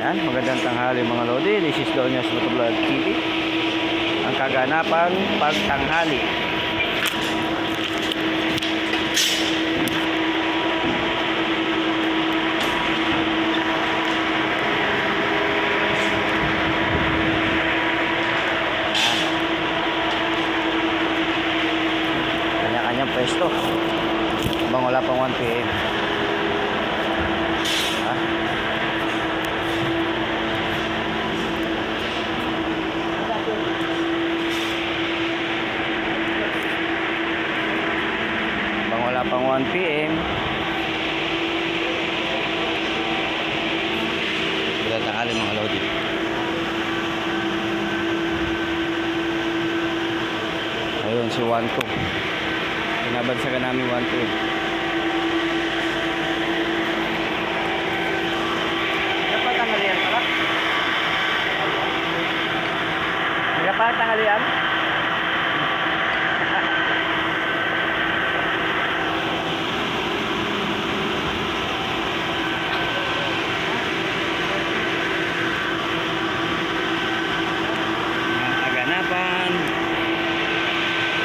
Yan, magandang tanghali mga lodi. This is Donias Motovlog TV. Ang kaganapan pagtanghali. Kanya-kanyang pwesto. Habang wala pang 1 PM. Wala pang 1 PM. Wala tanghali mga lodi. Ayun si 1-2. Pinabagsagan namin 1-2. Dapat tanghalian pala. Dapat tanghalian.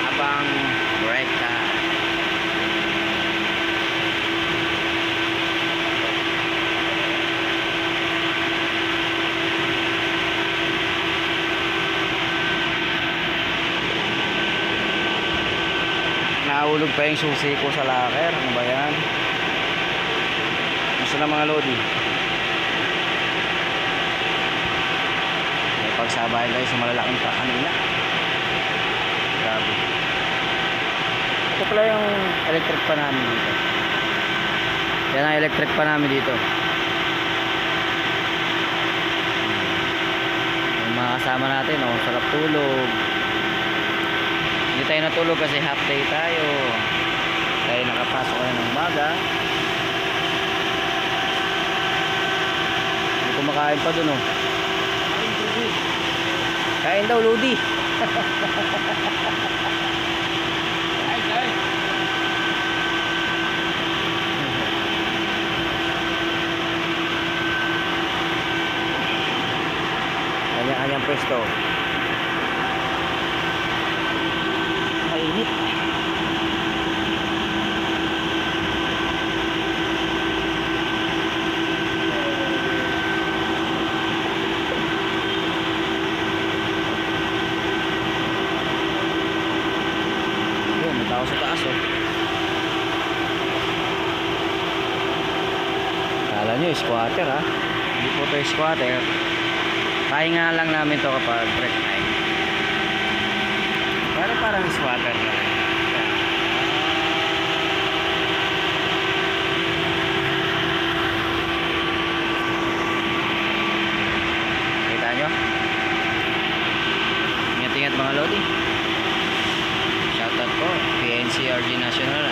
Abang rekta. Nahulog pa yung susi ko sa locker. Ano ba yan? Gusto na mga lodi. May pagsabayan tayo sa malalaking pa kanina. Grabe. Ito pala yung electric pa namin dito. Yan ang electric pa namin dito. Yung mga kasama natin, oh, sarap tulog. Hindi tayo natulog kasi half day tayo. Tayo nakapasok na ng umaga. Hindi kumakain pa dun, oh. Kain daw, Lodi. Kanya-kanyang pwesto. Mainit. Oh, may tao sa taas, oh. Kala nyo, squatter, ha? Hindi po ito squatter. Pahinga lang namin to kapag break time. Pero parang squatter na. Kita nyo? Ingat-ingat mga lodi. Shoutout po PNCRG National